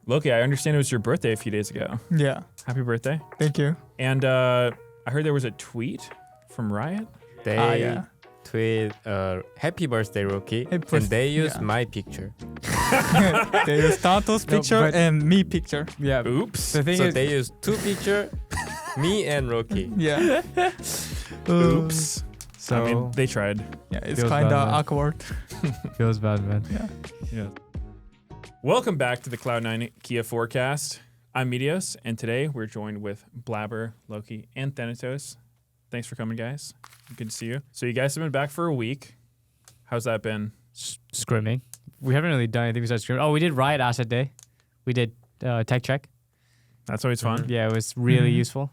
Loki, I understand it was your birthday a few days ago. Yeah. Happy birthday. Thank you. And I heard there was a tweet from Riot. They yeah. tweet happy birthday, Loki, Happy and they birthday, use yeah. my picture. They use Thanatos picture but- and me picture. Yeah. Oops. The thing So is, they use two picture, me and Loki. Yeah. Oops. so I mean, they tried. Yeah, it's Feels kind bad, of man. awkward. feels bad, man. Yeah. Yeah. Welcome back to the Cloud9 Kia Forecast. I'm Meteos, and today we're joined with Blaber, Loki, and Thanatos. Thanks for coming, guys. Good to see you. So you guys have been back for a week. How's that been? Scrimming. We haven't really done anything besides scrimming. Oh, we did Riot Asset Day. We did tech check. That's always fun. Yeah, it was really Mhm. useful.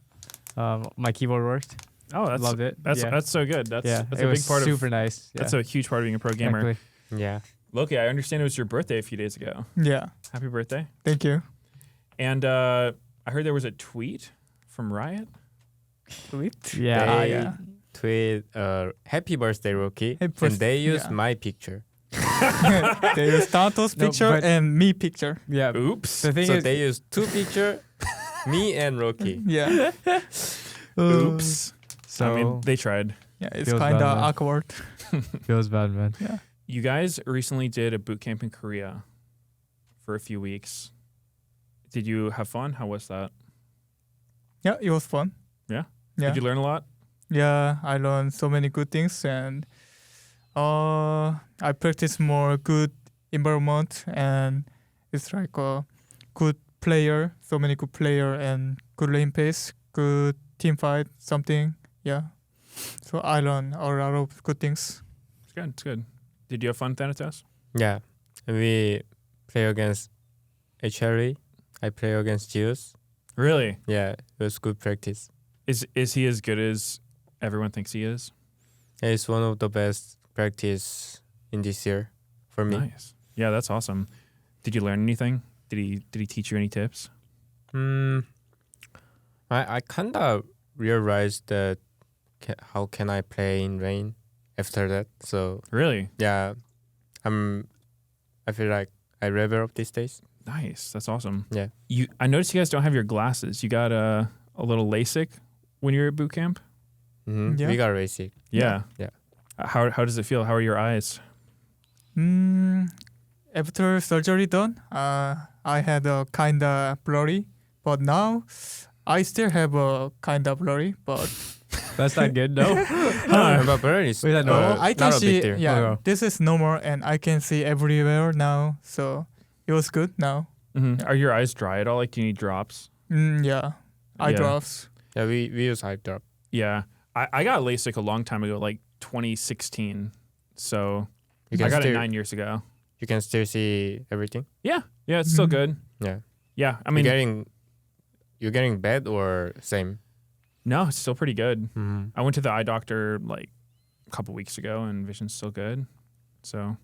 My keyboard worked. Oh, that's Loved it. That's yeah. that's so good. That's yeah, that's it a was big part super of. nice. Yeah. That's a huge part of being a pro gamer. Exactly. Yeah. Loki, I understand it was your birthday a few days ago. Yeah. Happy birthday. Thank you. And I heard there was a tweet from Riot. Tweet. Yeah. They yeah. tweet happy birthday, Loki, Happy and birth- they use yeah. my picture. They use Thanatos No, picture but- and me picture. Yeah. Oops. The thing So is, they use two picture, me and Loki. Yeah. Oops. so I mean, they tried. Yeah, it's Feels kind of bad, man. awkward. feels bad, man. Yeah. You guys recently did a boot camp in Korea for a few weeks. Did you have fun? How was that? Yeah, it was fun. Yeah? Yeah. Did you learn a lot? Yeah, I learned so many good things, and I practice more good environment, and it's like a good player, so many good player, and good lane pace, good team fight, something. Yeah, so I learned a lot of good things. It's good. It's good. Did you have fun, Thanatos? Yeah. We play against HLE. I play against Geos. Really? Yeah, it was good practice. Is he as good as everyone thinks he is? It's one of the best practice in this year for me. Nice. Yeah, that's awesome. Did you learn anything? Did he teach you any tips? I kind of realized that how can I play in rain after that. So Really? yeah, I feel like I level up these days. Nice. That's awesome. Yeah. I noticed you guys don't have your glasses. You got a little LASIK when you were at boot camp? Yeah. We got racing. Yeah. Yeah. How does it feel? How are your eyes? After surgery done, I had a kind of blurry, but now I still have a kind of blurry, but That's not good, no. But blur is Wait, that normal? I can not a see. big deal. Yeah, Okay. this is normal, and I can see everywhere now. So it was good now. Mm-hmm. Are your eyes dry at all? Like, do you need drops? Yeah, eye Yeah. drops. Yeah, we use eye drop. Yeah. I got LASIK a long time ago, like 2016. So You I can got it still 9 years ago. you can still see everything. Yeah. Yeah, it's still Mhm. good. Yeah. Yeah. I mean, you're getting bad or same. no, it's still pretty good. Mm-hmm. I went to the eye doctor like a couple weeks ago, and vision's still good. So,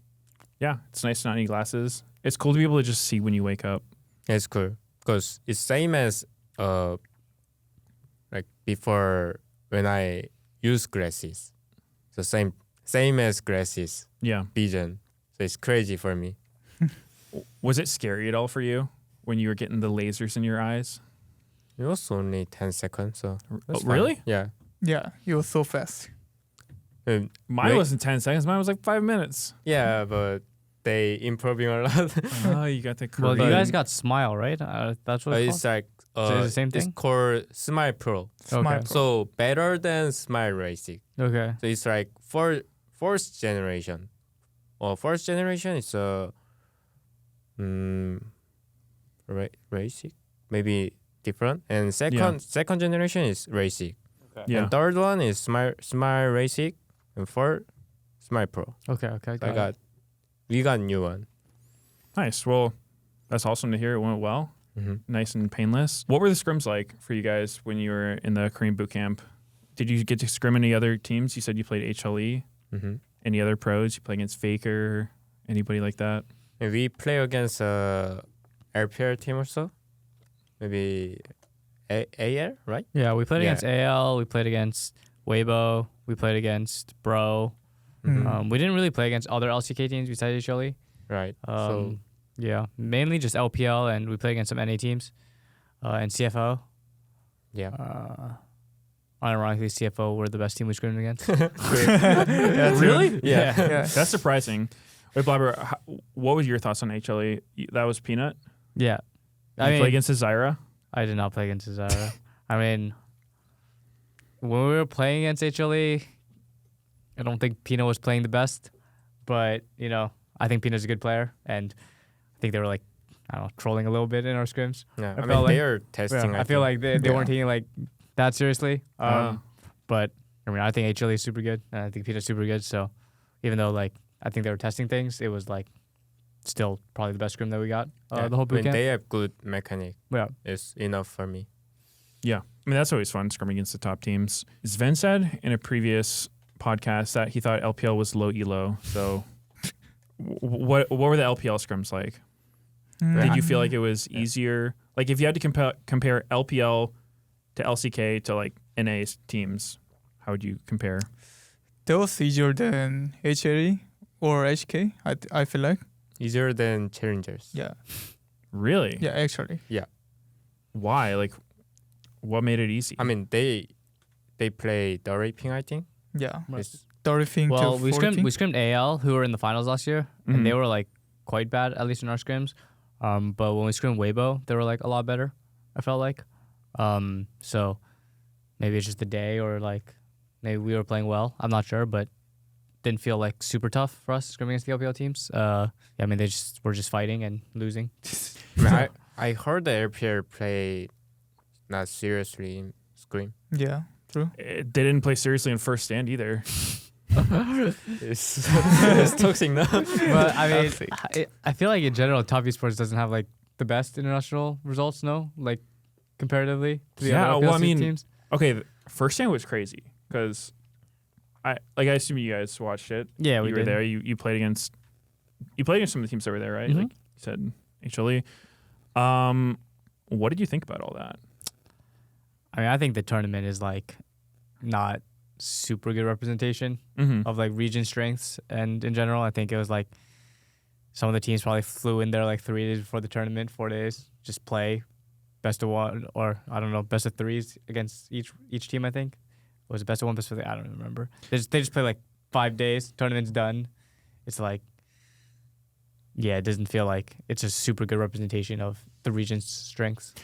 yeah, it's nice to not need glasses. It's cool to be able to just see when you wake up. It's cool because it's same as like before when I use glasses. So same as glasses Yeah. vision. So it's crazy for me. Was it scary at all for you when you were getting the lasers in your eyes? It was only 10 seconds. So that's fine. Really? Yeah. Yeah, it was so fast. Um, Mine Wait. wasn't 10 seconds. Mine was like 5 minutes. yeah, but they improving a lot. Oh, you got the Well, Korean. you guys got Smile, right? That's what it's It's like So it's the same It's thing? called Smile Pro. called? Smile Okay. Pro. So better than Smile Racing. Okay. So it's like fourth generation. Or first generation is Racing, maybe different. And second generation is Racing. Yeah. And third one is Smile Racing. And fourth Smile Pro. Okay. We got new one. Nice. Well, that's awesome to hear. It went well. Mm-hmm. Nice and painless. What were the scrims like for you guys when you were in the Korean boot camp? Did you get to scrim any other teams? You said you played HLE. Mm-hmm. Any other pros? You play against Faker? Anybody like that? And we play against LPL team also. Maybe AL, right? Yeah, we played Yeah. against AL. We played against Weibo. We played against Bro. Mm. We didn't really play against other LCK teams besides HLE. Right. Um, Yeah, mainly just LPL, and we play against some NA teams, and CFO. Yeah. Unironically, CFO were the best team we scrimmed against. Really? Yeah. Yeah. That's surprising. Wait, Blaber, what was your thoughts on HLE? That was Peanut? Yeah. Did you play against Zyra? I did not play against Zara. I mean, when we were playing against HLE, I don't think Pino was playing the best, but I think Pino's a good player, and I think they were trolling a little bit in our scrims. Yeah. I I felt mean, like- they are testing. I feel like they Yeah. weren't taking that seriously. But I mean, I think HLE is super good, and I think Pino's super good. So even though I think they were testing things, it was still probably the best scrim that we got the whole When bootcamp. they have good mechanic, Yeah. it's enough for me. Yeah. I mean, that's always fun, scrimming against the top teams. Sven said in a previous podcast that he thought LPL was low elo. So what were the LPL scrims like? Did you feel like it was easier? Like if you had to compare LPL to LCK to NA teams, how would you compare? That was easier than HLE or HK, I feel like. Easier than challengers. Yeah. Really? Yeah, actually. Why? What made it easy? I mean, they play the raping, I think. Yeah. It's, 30 Well, to we 40. scrimmed AL, who were in the finals last year, and they were quite bad, at least in our scrims. But when we scrimmed Weibo, they were a lot better, I felt like. So maybe it's just the day, or maybe we were playing well. I'm not sure, but didn't feel super tough for us scrimming against the LPL teams. Yeah, I mean, they were just fighting and losing. I mean, I heard the LPL play not seriously in Scream. Yeah, true. They didn't play seriously in first stand either. It's toxic now. But I mean, I feel like in general, Top Esports doesn't have the best international results, no? Comparatively to the Yeah, other well, I LPL mean, teams. Okay, first stand was crazy because I assume you guys watched it. Yeah, we you were did. there. You played against some of the teams that were there, right? Mhm. Like you said, HLE. What did you think about all that? I mean, I think the tournament is not super good representation Mm-hmm. of region strengths, and in general, I think it was some of the teams probably flew in there 3 days before the tournament, 4 days, just play best of one, or I don't know, best of threes against each team. I think it was best of one, best of three. I don't remember. They just play 5 days. Tournament's done. It's yeah, it doesn't feel like it's a super good representation of the region's strengths.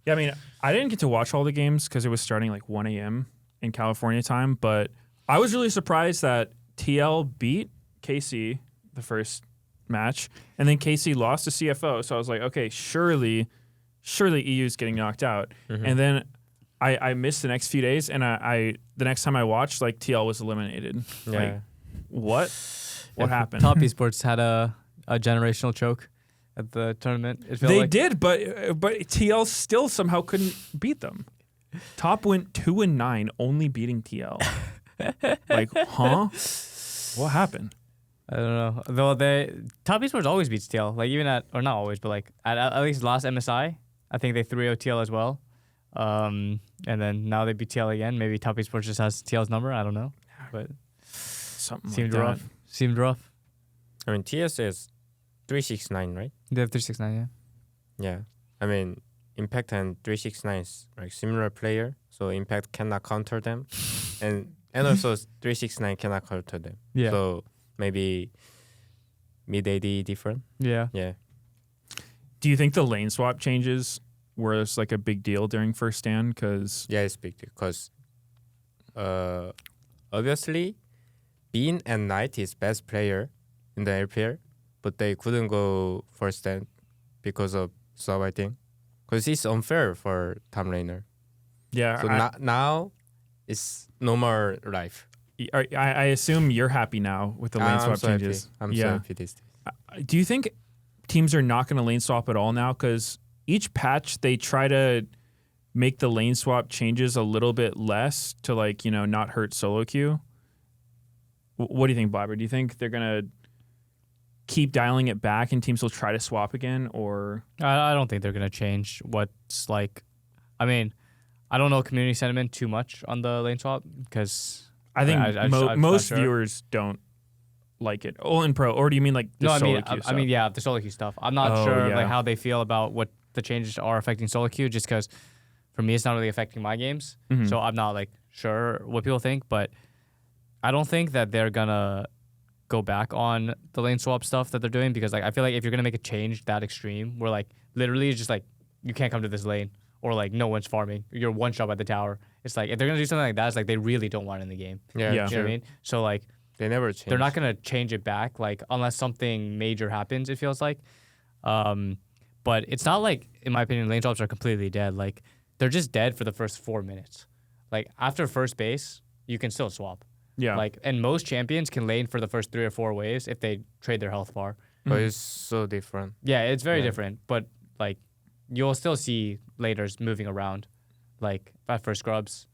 Yeah, I mean, I didn't get to watch all the games because it was starting 1 a.m. in California time, but I was really surprised that TL beat KC the first match, and then KC lost to CFO. So I was like, okay, surely EU's getting knocked out. Mhm. And then I missed the next few days, and I the next time I watched, TL was eliminated. Yeah. What happened? Top Esports had a generational choke at the tournament. It felt They did, but TL still somehow couldn't beat them. Top went 2-9, only beating TL. Huh? What happened? I don't know. Though Top Esports always beats TL. Even or not always, but at least last MSI, I think they 3-0 TL as well. And then now they beat TL again. Maybe Top Esports just has TL's number. I don't know. But Something seemed like rough. that. Seemed rough. I mean, TS is 369, right? They have 369, yeah. Yeah. I mean, Impact and 369 is similar player, so Impact cannot counter them, and also 369 cannot counter them. Yeah. So maybe mid AD different. Yeah. Yeah. Do you think the lane swap changes were a big deal during first stand? Because Yeah, it's big because obviously Bean and Knight is best player in the LPL, but they couldn't go first stand because of sub, I think. Because it's unfair for top laner. yeah, So now it's no more life. I assume you're happy now with the lane swap I'm so changes. happy. I'm so happy this day. Do you think teams are not going to lane swap at all now? Because each patch they try to make the lane swap changes a little bit less to not hurt solo queue. What do you think, Blaber? Do you think they're going to keep dialing it back and teams will try to swap again, or I don't think they're going to change what's I mean, I don't know community sentiment too much on the lane swap because I think I'm most not sure. viewers don't like it? Oh, in pro, or do you mean like the No, I solo mean, queue I mean, yeah, the solo queue stuff. I'm not sure yeah. like how they feel about what the changes are affecting solo queue, just because for me it's not really affecting my games, Mhm. so I'm not like sure what people think. But I don't think that they're gonna go back on the lane swap stuff that they're doing, because like I feel like if you're gonna make a change that extreme, where like literally it's just like you can't come to this lane, or like no one's farming, you're one shot at the tower. It's like if they're gonna do something like that, it's like they really don't want it in the game. Yeah, Yeah. You know what I mean? So like They never change. they're not gonna change it back, like unless something major happens. It feels like, but it's not like, in my opinion, lane swaps are completely dead. Like they're just dead for the first 4 minutes. Like after first base, you can still swap. Yeah. Like, and most champions can lane for the first 3 or 4 waves if they trade their health bar. But it's so different. Yeah, it's very Yeah. different, but like you'll still see laners moving around. Like for scrubs,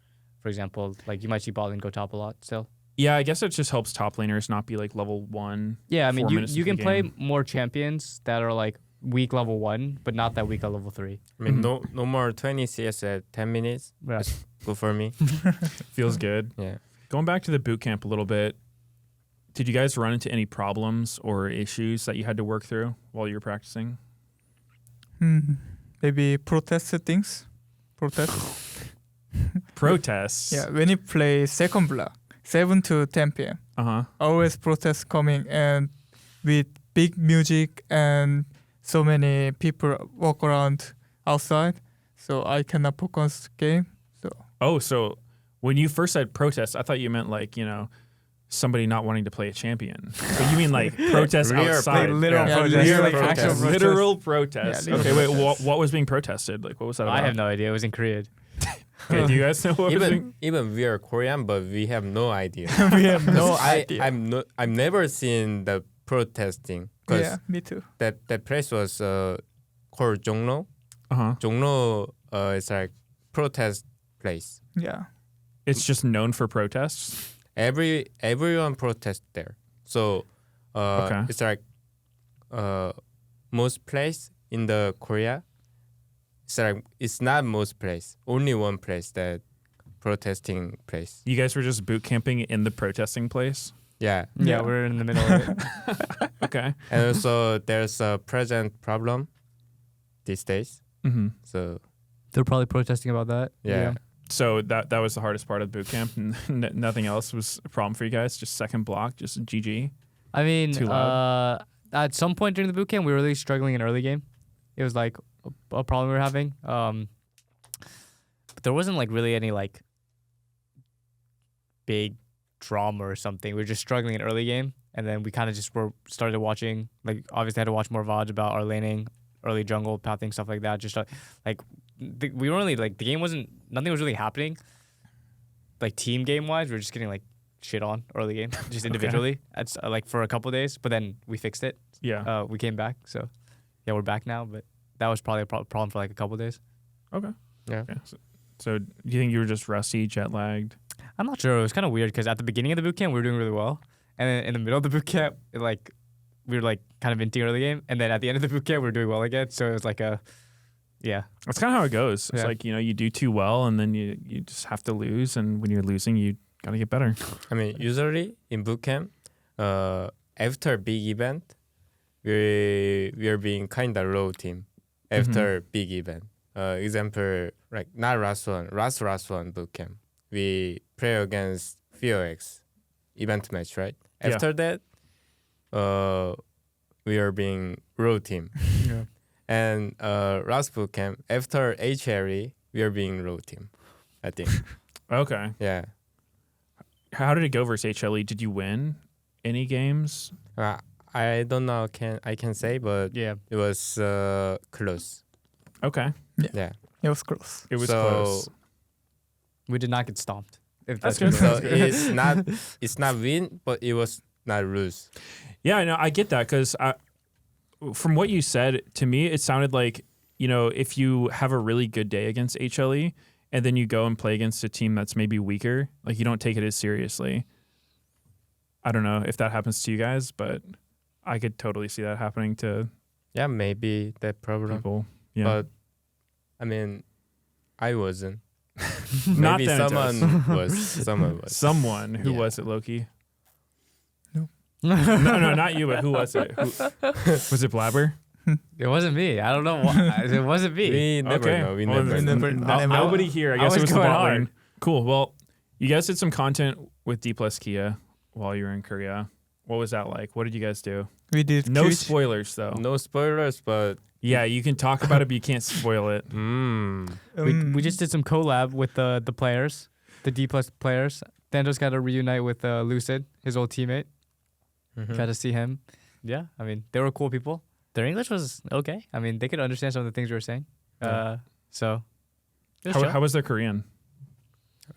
for example, like you might see bot lane go top a lot still. Yeah, I guess it just helps top laners not be like level 1. Yeah, I mean 4 minutes you into can the play game. more champions that are like weak level 1, but not that weak at level 3. I mean, Mhm. no more 20 CS at 10 minutes. Yeah. It's good for me. Feels good. Yeah. Going back to the boot camp a little bit, did you guys run into any problems or issues that you had to work through while you were practicing? Maybe protest things. Protest. Protests. Yeah, when you play second block, 7 to 10 p.m. Uh-huh. Always protests coming, and with big music and so many people walk around outside, so I cannot focus game. So Oh, so when you first said protests, I thought you meant like, somebody not wanting to play a champion. But you mean like protests Real outside. literal Yeah, protest. real like protest. actual protest. Literal protests. Yeah, Okay, wait, what was being protested? Like, what was that about? I have no idea. It was in Korean. Okay, do you guys know what was being... Even we are Korean, but we have no idea. we have no I idea. I've never seen the protesting, because Yeah, me too. that place was called Jongno. Uh-huh. Jongno is like protest place. Yeah. It's just known for protests? Everyone protest there. So Okay. it's like most place in the Korea. It's like it's not most place. Only one place that protesting place. You guys were just boot camping in the protesting place? Yeah. Yeah, Yeah. we're in the middle of it. Okay. And also there's a present problem these days. Mm-hmm. So They're probably protesting about that. yeah. So that was the hardest part of the boot camp. Nothing else was a problem for you guys? Just second block, just GG? I mean, Too loud? at some point during the boot camp, we were really struggling in early game. It was like a problem we were having. But there wasn't like really any like big drama or something. We were just struggling in early game, and then we kind of just started watching. Like obviously, had to watch more VODs about our laning, early jungle pathing, stuff like that. Just we were only like nothing was really happening. Like team game wise, we were just getting like shit on early game, just individually. That's like for a couple of days, but then we fixed it. Yeah. We came back, so yeah, we're back now. But that was probably a problem for like a couple of days. Okay. Yeah. Okay. So do you think you were just rusty, jet lagged? I'm not sure. It was kind of weird because at the beginning of the boot camp we were doing really well, and then in the middle of the boot camp, we were like kind of inting early game, and then at the end of the boot camp we were doing well again. So it was like yeah. That's kind of how it goes. It's Yeah. like, you do too well and then you just have to lose. And when you're losing, you got to get better. I mean, usually in bootcamp, after big event, we are being kind of low team after big event. Example, like not last one bootcamp. We play against FioX event match, right? Yeah. After that, we are being low team. Yeah. And last bootcamp, after HLE, we are being low team, I think. Okay. Yeah. How did it go versus HLE? Did you win any games? I don't know. I can say, but Yeah. it was close. Okay. Yeah. It was close. It was So- close. We did not get stomped. If That's that's good. what it is. So it's not win, but it was not lose. Yeah, I know. I get that because from what you said, to me, it sounded like, if you have a really good day against HLE and then you go and play against a team that's maybe weaker, like you don't take it as seriously. I don't know if that happens to you guys, but I could totally see that happening to Yeah, maybe that problem. people. Yeah. But I mean, I wasn't. Not Maybe Thanatos. someone was. Someone was. Someone. Who Yeah. was it, Loki? No, not you, but who was it? Was it Blaber? It wasn't me. I don't know why. It wasn't me. We never Okay. know. We Well, never know. Nobody here. I I guess it was was the going bot hard. lane. Cool. Well, you guys did some content with Dplus Kia while you were in Korea. What was that like? What did you guys do? We did No Twitch. spoilers though. No spoilers, but Yeah, you can talk about it, but you can't spoil it. We just did some collab with the players, the Dplus players. Thanatos got to reunite with Lucid, his old teammate. Mhm. Got to see him. Yeah, I mean, they were cool people. Their English was okay. I mean, they could understand some of the things we were saying. So, it was chill. How was their Korean?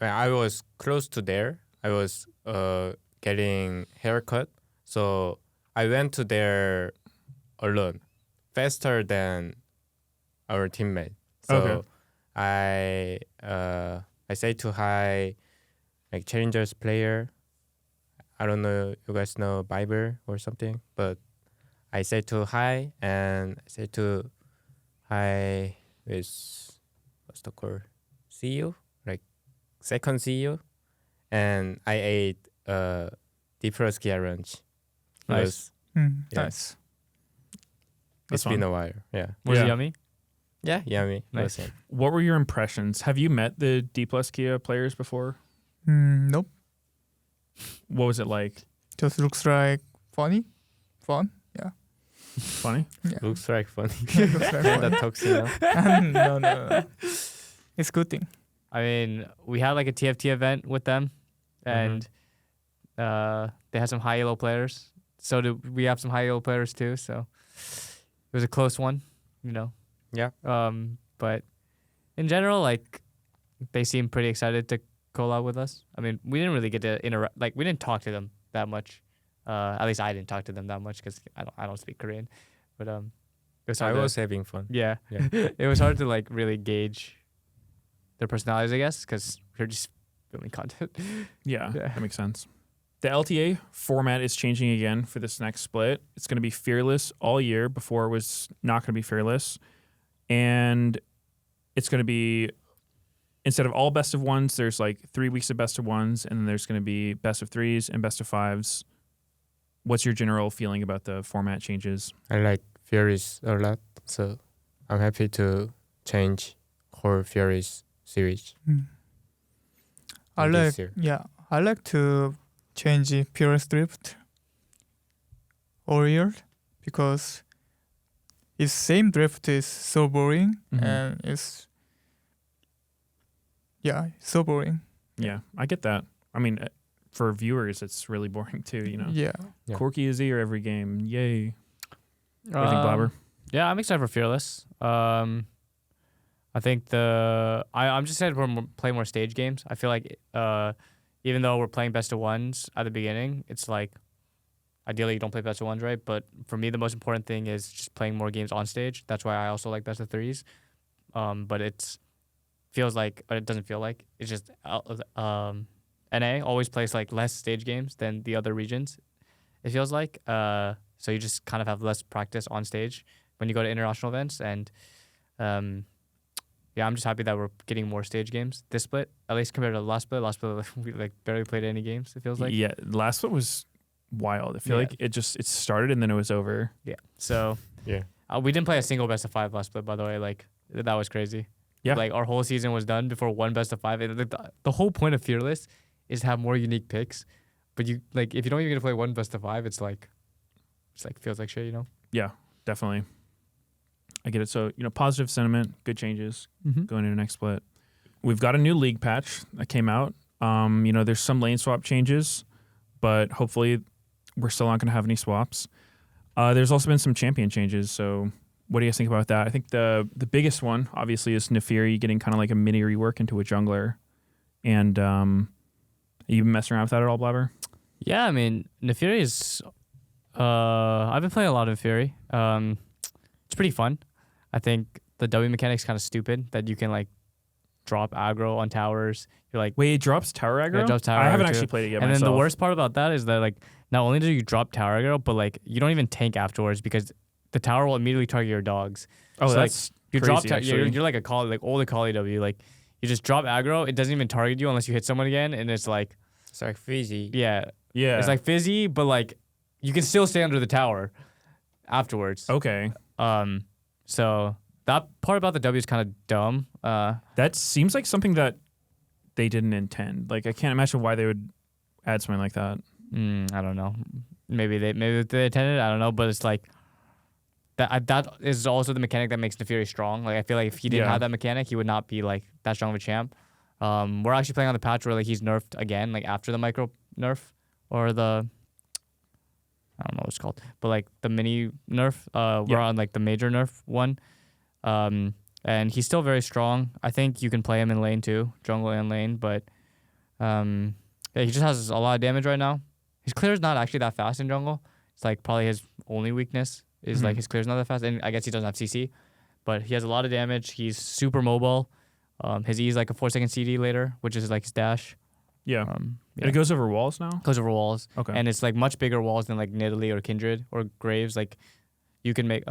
I was close to there. I was getting haircut, so I went to there alone, faster than our teammate. So Okay. I say to hi, like challengers player. I don't know you guys know Blaber or something, but I say to hi and I say to hi with what's the call? CEO, like second CEO, and I ate Dplus Kia lunch. Nice. Mm, Yeah. Nice. That's It's been fun. a while. Yeah. Was Yeah. it yummy? Yeah, yummy. Nice. Listen. What were your impressions? Have you met the Dplus Kia players before? Nope. What was it like? Just looks like funny, fun. Yeah. Funny? Yeah. Looks like funny. Looks like Kinda funny. toxic. No? No. It's good thing. I mean, we had like a TFT event with them, and they had some high elo players. So we have some high elo players too. So it was a close one, you know. Yeah. But in general, like they seem pretty excited to collab with us. I mean, we didn't really get to interact. Like we didn't talk to them that much. At least I didn't talk to them that much because I don't speak Korean. But it was I hard. was having fun. Yeah. Yeah. It was hard to like really gauge their personalities, I guess, because we're just filming content. Yeah, Yeah. that makes sense. The LTA format is changing again for this next split. It's going to be fearless all year. Before it was not going to be fearless. And it's going to be, instead of all best of ones, there's like 3 weeks of best of ones, and then there's going to be best of threes and best of fives. What's your general feeling about the format changes? I like Furies a lot, so I'm happy to change whole Furies series. I this like year. I like to change the Purest Drift all year because its same drift is so boring and it's so boring. Yeah, I get that. I mean, for viewers, it's really boring too, you know. Yeah. Yeah. Corky is here every game. Yay. What do you think, Blaber? Yeah, I'm excited for Fearless. I think I'm just excited to play more stage games. I feel like even though we're playing best of ones at the beginning, it's like ideally you don't play best of ones, right? But for me, the most important thing is just playing more games on stage. That's why I also like best of threes. But it doesn't feel like it's just NA always plays like less stage games than the other regions. It feels like so you just kind of have less practice on stage when you go to international events, and yeah, I'm just happy that we're getting more stage games this split, at least compared to the last split. Last split we like barely played any games. It feels like. Yeah, last one was wild. I feel like it started and then it was over. Yeah. So Yeah. we didn't play a single best of five last split, by the way. Like that was crazy. Yeah. Like our whole season was done before one best of five. The whole point of Fearless is to have more unique picks, but you like if you don't even get to play one best of five, it's like feels like shit, you know. Yeah, definitely. I get it. So, positive sentiment, good changes going into next split. We've got a new league patch that came out. There's some lane swap changes, but hopefully we're still not going to have any swaps. There's also been some champion changes. So what do you guys think about that? I think the biggest one, obviously, is Naafiri getting kind of like a mini rework into a jungler. And you been messing around with that at all, Blaber? Yeah, I mean, Naafiri is... I've been playing a lot of Naafiri. It's pretty fun. I think the W mechanic's kind of stupid that you can like drop aggro on towers. You're like, Wait, it drops tower aggro? Yeah, it drops tower I haven't aggro actually too. played it yet and myself. then the worst part about that is that like not only do you drop tower aggro, but like you don't even tank afterwards because the tower will immediately target your dogs. Oh, So, that's You crazy, drop actually. you're like a Kali, like older Kali W. Like you just drop aggro, it doesn't even target you unless you hit someone again, and it's like It's like fizzy. yeah, Yeah. it's like fizzy, but like you can still stay under the tower afterwards. Okay. So that part about the W is kind of dumb. That seems like something that they didn't intend. Like I can't imagine why they would add something like that. I don't know. Maybe they intended it. I don't know. But it's like that is also the mechanic that makes Naafiri strong. Like I feel like if he didn't have that mechanic, he would not be like that strong of a champ. We're actually playing on the patch where like he's nerfed again, like after the micro nerf or the I don't know what it's called, but like the mini nerf. We're on like the major nerf one. And he's still very strong. I think you can play him in lane too, jungle and lane, but he just has a lot of damage right now. His clear is not actually that fast in jungle. It's like probably his only weakness is like his clear is not that fast, and I guess he doesn't have CC, but he has a lot of damage. He's super mobile. His E is like a 4-second CD later, which is like his dash. Yeah. And it goes over walls now? Goes over walls. Okay. And it's like much bigger walls than like Nidalee or Kindred or Graves. Like you can make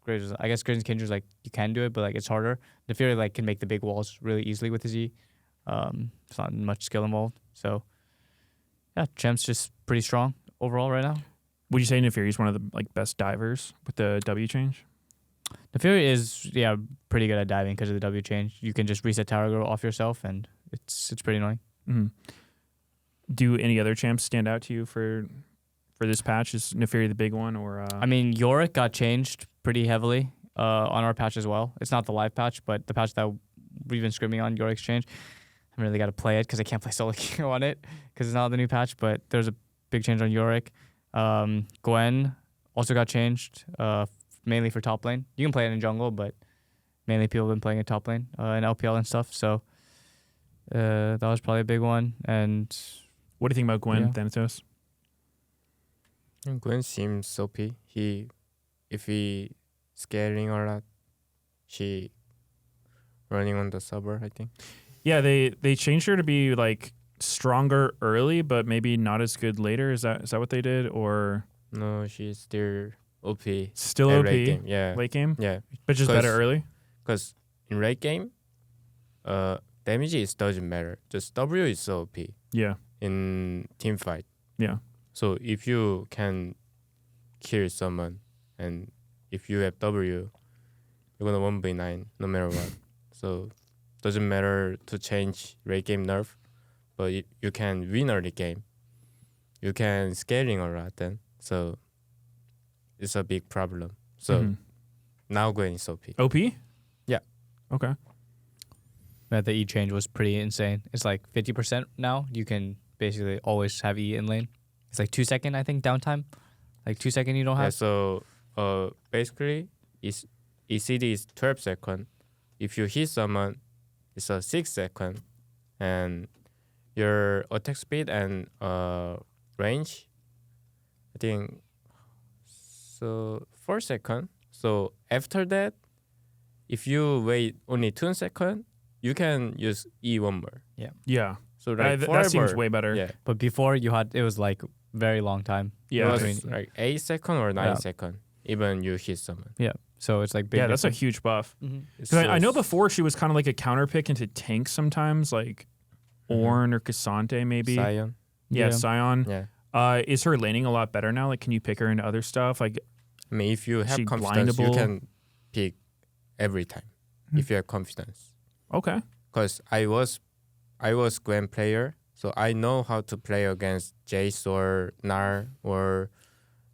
Graves. I guess Graves and Kindred like you can do it, but like it's harder. Naafiri like can make the big walls really easily with his E. It's not much skill involved. So yeah, Champ's just pretty strong overall right now. Would you say Naafiri is one of the like best divers with the W change? Naafiri is pretty good at diving because of the W change. You can just reset tower girl off yourself, and it's pretty annoying. Mm-hmm. Do any other champs stand out to you for this patch? Is Naafiri the big one, or? I mean, Yorick got changed pretty heavily on our patch as well. It's not the live patch, but the patch that we've been scrimming on, Yorick's changed. I haven't really got to play it because I can't play solo queue on it because it's not the new patch. But there's a big change on Yorick. Gwen also got changed, mainly for top lane. You can play it in jungle, but mainly people have been playing it top lane in LPL and stuff. So that was probably a big one. And what do you think about Gwen, Thanatos? Gwen seems OP. If he scaling a lot, she running on the server, I think. Yeah, they changed her to be like stronger early, but maybe not as good later. Is that what they did, or? No, she's still OP. Still at OP. late game. Yeah. Late game. Yeah. But just better early. Because in late game, damage doesn't matter. Just W is so OP. Yeah. In team fight. Yeah. So if you can kill someone and if you have W, you're gonna 1v9 no matter what. So doesn't matter to change late game nerf, but you can win early game. You can scaling a lot then. So it's a big problem. So now Gwen is OP. OP? Yeah. Okay. The E change was pretty insane. It's like 50% now. You can basically always have E in lane. It's like 2 second, I think, downtime. Like 2 second you don't have. Yeah, so basically ECD is 12 seconds. If you hit someone, it's a 6 second. And your attack speed and range, I think, so 4 seconds. So after that, if you wait only 2 seconds, you can use E one more. Yeah. Yeah. So like that seems way better. Yeah. But before it was like very long time. Yeah. It was like 8 seconds or 9 Yeah. seconds. Even you hit someone. Yeah. So it's like big. Yeah, that's a difference. huge buff. It's 'Cause I know before she was kind of like a counter pick into tanks sometimes, like Ornn or Cassante maybe. Sion. Yeah, Sion. Yeah. Is her laning a lot better now? Like, can you pick her into other stuff? Like, I mean, if you have she confidence, you blindable? can pick every time. If you have confidence. okay. Because I was Gwen player, so I know how to play against Jace or Nar or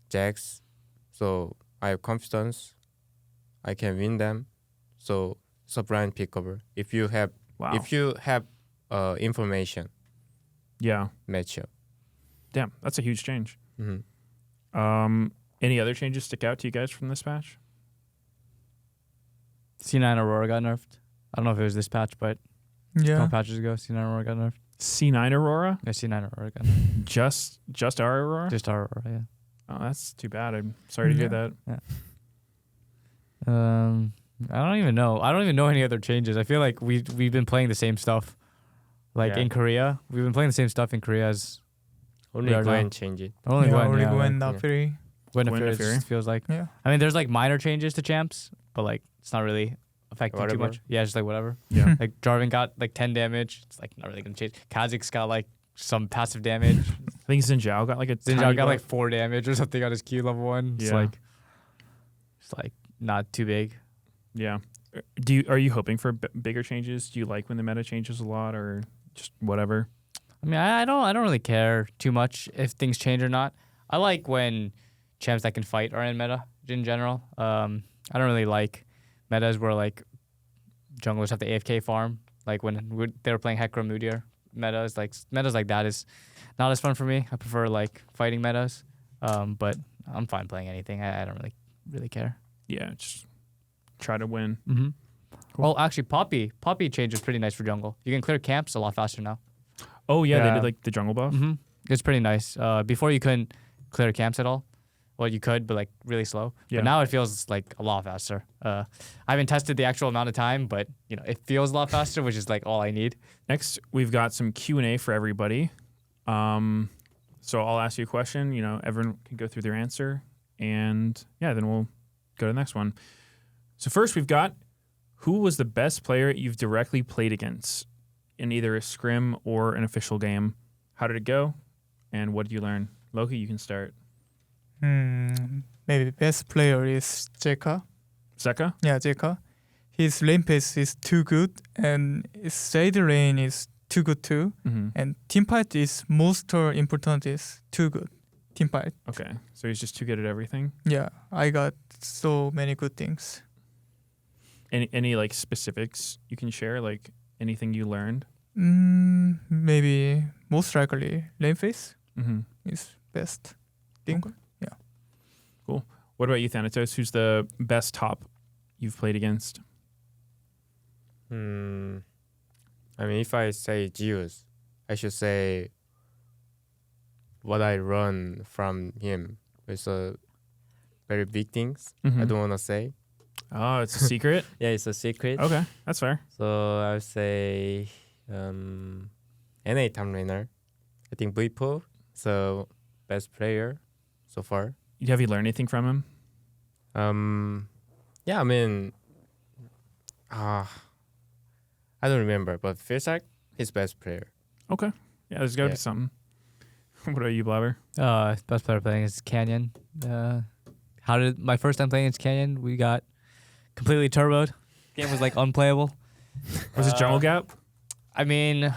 Jax. So I have confidence. I can win them. So it's a blind pickable. If you have information Yeah. matchup. Damn, that's a huge change. Mm-hmm. Any other changes stick out to you guys from this patch? C9 Aurora got nerfed. I don't know if it was this patch, but a couple patches ago, C9 Aurora got nerfed. C9 Aurora? Yeah, C9 Aurora got nerfed. Just our Aurora? Just our Aurora, yeah. Oh, that's too bad. I'm sorry to hear that. I don't even know. I don't even know any other changes. I feel like we've been playing the same stuff. Like in Korea, we've been playing the same stuff in Korea as Only Gwen change it. only Gwen. Only Yeah, Gwen, like- Naafiri. Gwen Gwen Naafiri Naafiri. just feels like. Yeah. I mean, there's like minor changes to champs, but like it's not really affecting too Whatever. much. Yeah, just like whatever. Yeah. Like Jarvan got like 10 damage. It's like not really gonna change. Kha'Zix got like some passive damage. think Xin got like a Xin tiny got like buff. 4 damage or something on his Q level 1. It's Yeah. like not too big. Yeah. Are you hoping for bigger changes? Do you like when the meta changes a lot, or just whatever? I mean, I don't really care too much if things change or not. I like when champs that can fight are in meta in general. I don't really like metas where like junglers have to AFK farm. Like when they were playing Hecarim Mudir metas like that is not as fun for me. I prefer like fighting metas. But I'm fine playing anything. I don't really care. Yeah, just try to win. Mm-hmm. Cool. Well, actually, Poppy change is pretty nice for jungle. You can clear camps a lot faster now. Oh yeah, they Yeah. did like the jungle buff. Mm-hmm. It's pretty nice. Before you couldn't clear camps at all. Well, you could, but like really slow. Yeah. But now it feels like a lot faster. I haven't tested the actual amount of time, but it feels a lot faster, which is like all I need. Next, we've got some Q&A for everybody. So I'll ask you a question. Everyone can go through their answer, and yeah, then we'll go to the next one. So first, we've got, who was the best player you've directly played against in either a scrim or an official game? How did it go, and what did you learn? Loki, you can start. Maybe best player is Jeka. Zeka? Yeah, Jeka. His lane pace is too good, and his shade lane is too good too. Mm-hmm. And team fight is most important is too good. Team fight. Okay, so he's just too good at everything. Yeah, I got so many good things. Any like specifics you can share, like anything you learned? Maybe most likely lane face Mm-hmm. is best thing. Okay. What about you, Thanatos? Who's the best top you've played against? I mean, if I say Zeus, I should say what I run from him. It's a very big things. Mm-hmm. I don't want to say. Oh, it's a secret? Yeah, it's a secret. Okay, that's fair. So I would say NA Tom Rainer. I think V4, so best player so far. Have you learned anything from him? Yeah, I mean, I don't remember, but feels like his best player. Okay. Yeah, there's got to Yeah. be something. What about you, Blaber? Best player playing is Canyon. How did my first time playing against Canyon? We got completely turboed. Game was like unplayable. Was it jungle gap? I mean,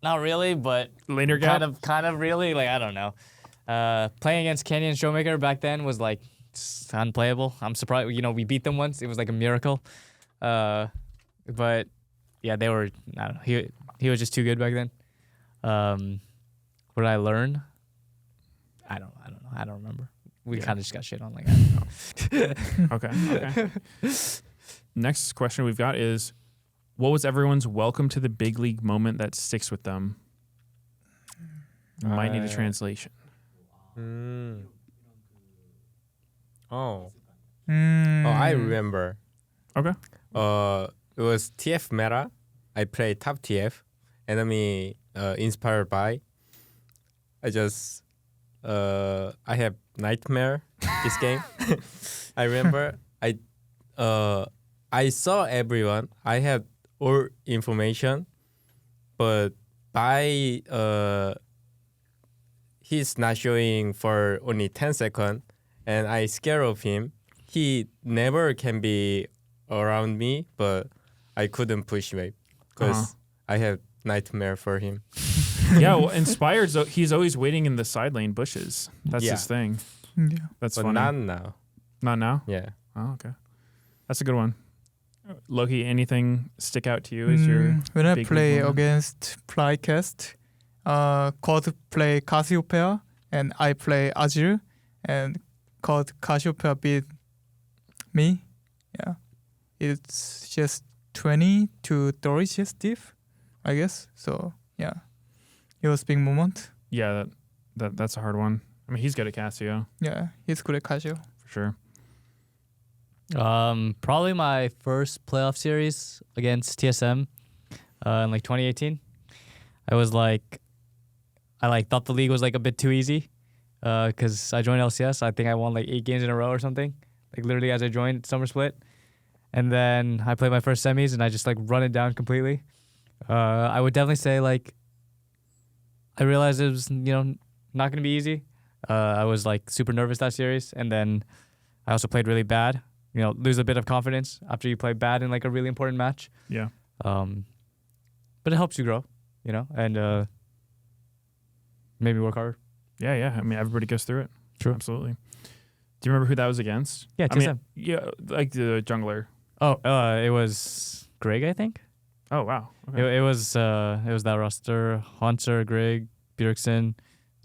not really, but Laner gap? kind of really. Like I don't know. Playing against Canyon Showmaker back then was like unplayable. I'm surprised. We beat them once. It was like a miracle. But yeah, they were. I don't know. He was just too good back then. What did I learn? I don't know. I don't remember. We kind of just got shit on. Like I don't know. Okay. Next question we've got is, what was everyone's welcome to the big league moment that sticks with them? Might need a translation. Oh, I remember. Okay. It was TF meta. I played top TF. Enemy inspired by. I have nightmare this game. I remember I saw everyone. I had all information, but by he's not showing for only 10 seconds, and I scared of him. He never can be around me, but I couldn't push him because I have nightmare for him. Yeah, well, Inspired, he's always waiting in the side lane bushes. That's Yeah. his thing. Yeah. That's But funny. not now. Not now? Yeah. Oh, okay. That's a good one. Loki, anything stick out to you as your when I big play moment? against Flycast, COD play Cassiopeia and I play Azure, and COD Cassiopeia beat me. Yeah, it's just 20 to 30 just diff, I guess. So yeah, it was a big moment. Yeah, that's a hard one. I mean, he's good at Cassio, Yeah, he's good at Casio. for sure. Probably my first playoff series against TSM in like 2018. I was like, I thought the league was like a bit too easy because I joined LCS. I think I won like 8 games in a row or something. Like literally as I joined Summer Split, and then I played my first semis and I just like run it down completely. I would definitely say like I realized it was, not going to be easy. I was like super nervous that series, and then I also played really bad. Lose a bit of confidence after you play bad in like a really important match. Yeah. But it helps you grow, and made me work harder. Yeah. I mean, everybody goes through it. True. Absolutely. Do you remember who that was against? Yeah, I mean, yeah, like the jungler. Oh, it was Greg, I think. Oh wow. Okay. It was that roster: Hunter, Greg, Bjergsen,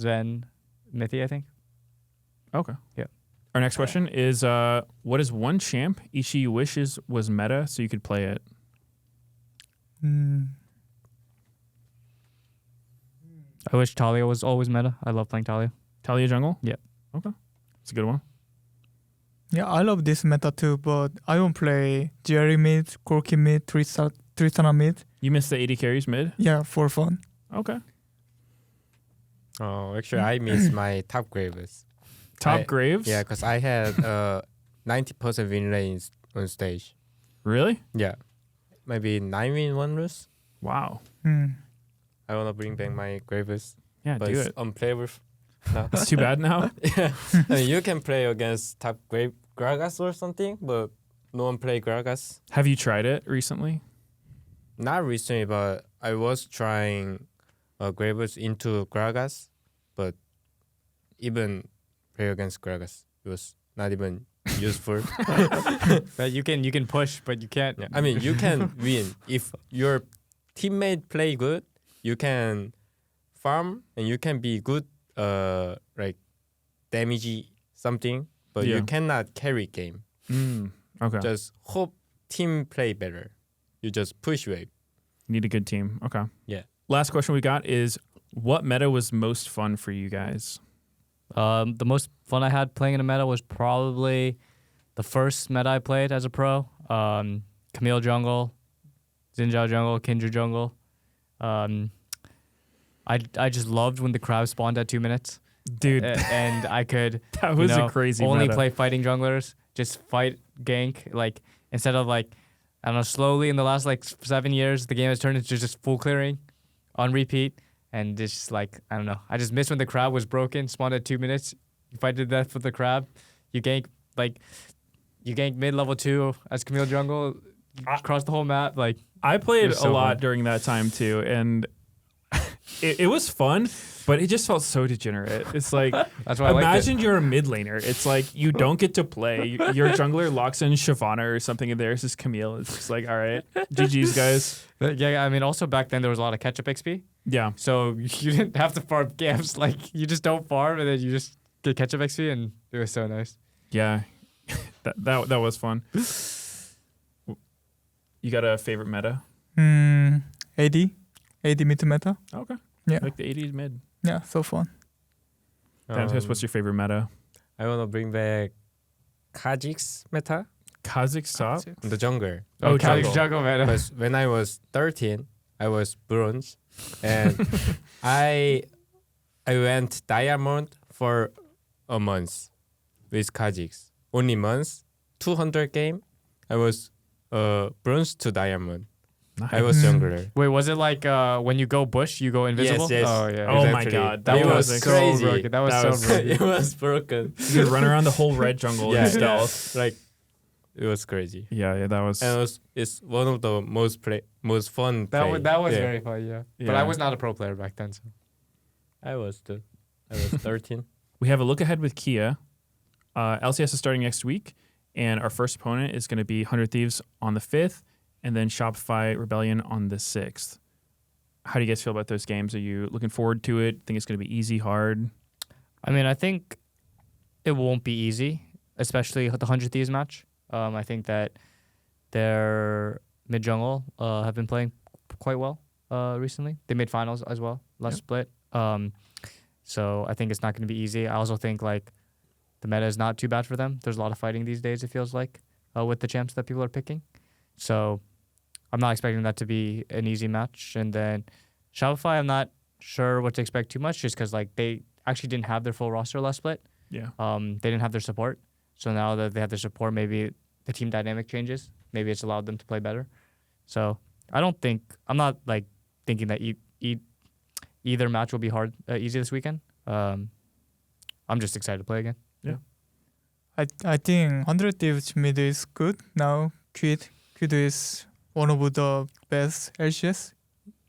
Zen, Mithy, I think. Okay. Yeah. Our next question is, what is one champ each of you wishes was meta so you could play it? I wish Talia was always meta. I love playing Talia. Talia jungle? Yeah. Okay. It's a good one. Yeah, I love this meta too, but I don't play Jerry mid, Corky mid, Tristana mid. You missed the 80 carries mid? Yeah, for fun. Okay. Oh, actually, I miss my top Graves. Top Graves? Yeah, because I had 90% win rate on stage. Really? Yeah. Maybe 9 win, 1 lose. Wow. I want to bring back my Graves. Yeah, but do it's it. unplayable now. It's too bad now. Yeah. I mean, you can play against top Gragas or something, but no one play Gragas. Have you tried it recently? Not recently, but I was trying Graves into Gragas, but even play against Gragas, it was not even useful. But you can push, but you can't. Yeah. I mean, you can win if your teammate play good. You can farm and you can be good, like damage something, but Yeah. you cannot carry game. Okay. Just hope team play better. You just push wave. Need a good team. Okay. Yeah. Last question we got is, what meta was most fun for you guys? The most fun I had playing in a meta was probably the first meta I played as a pro. Camille jungle, Xinjiao jungle, Kindred jungle. I just loved when the crab spawned at 2 minutes. Dude, And I could that was a crazy only meta. play fighting junglers, just fight gank. Like instead of like, I don't know, slowly in the last like 7 years, the game has turned into just full clearing on repeat. And it's just like, I don't know. I just missed when the crab was broken, spawned at 2 minutes. You fight to death with the crab. You gank mid level 2 as Camille jungle, across the whole map. Like I played so a lot fun. during that time too, and it was fun, but it just felt so degenerate. It's like, that's why I liked it. imagine you're a mid laner. It's like you don't get to play. Your jungler locks in Shyvana or something, and theirs is Camille. It's just like, all right, GG's guys. But yeah, I mean, also back then there was a lot of catch-up XP. Yeah. So you didn't have to farm camps. Like, you just don't farm, and then you just get catch-up XP, and it was so nice. Yeah. that was fun. You got a favorite meta? AD mid meta. Okay. Yeah. Like the 80s mid. Yeah, so fun. Thanatos, what's your favorite meta? I want to bring back Kha'Zix meta Kha'Zix top? in the jungle. Oh, Kha'Zix jungle meta. Because when I was 13, I was bronze, and I went diamond for a month with Kha'Zix. Only month, 200 game. I was bronze to diamond. Nice. I was younger. Wait, was it like when you go bush, you go invisible? Yes. Oh, yeah. Oh my Exactly. God. That It was was so crazy. broken. That was That so was- broken. It was broken. You could run around the whole red jungle in stealth. Like it was crazy. Yeah, that was. And it's one of the most fun. That play. was, that was Yeah. very fun, yeah. But Yeah. I was not a pro player back then, so. I was too. I was 13. We have a look ahead with Kia. LCS is starting next week, and our first opponent is going to be 100 Thieves on the 5th, and then Shopify Rebellion on the 6th. How do you guys feel about those games? Are you looking forward to it? Think it's going to be easy, hard? I mean, I think it won't be easy, especially the 100 Thieves match. I think that their mid jungle have been playing quite well recently. They made finals as well last split. So I think it's not going to be easy. I also think like the meta is not too bad for them. There's a lot of fighting these days, it feels like, with the champs that people are picking. So I'm not expecting that to be an easy match. And then Shopify, I'm not sure what to expect too much, just because like they actually didn't have their full roster last split. Yeah. They didn't have their support. So now that they have their support, maybe the team dynamic changes. Maybe it's allowed them to play better. So I'm not like thinking that either match will be easy this weekend. I'm just excited to play again. I think 100 Thieves mid is good now. Quid is one of the best LCS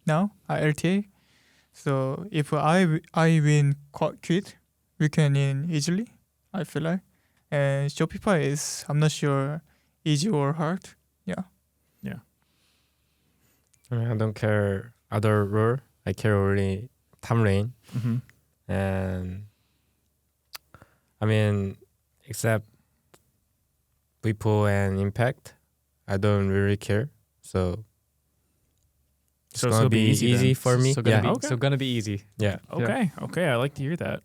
now, LTA. So if I win Quid, we can win easily, I feel like. And Shopify is, I'm not sure, easy or hard. I mean, I don't care other role. I care only top lane. Mm-hmm. And I mean, except Vipo and Impact, I don't really care. So it's So it's gonna gonna be be easy easy then. for me. So gonna Yeah. be Okay. so gonna be easy. Yeah. Okay, I like to hear that.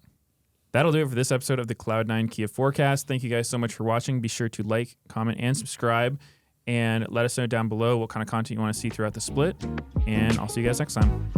That'll do it for this episode of the Cloud9 Kia Forecast. Thank you guys so much for watching. Be sure to like, comment, and subscribe. And let us know down below what kind of content you want to see throughout the split. And I'll see you guys next time.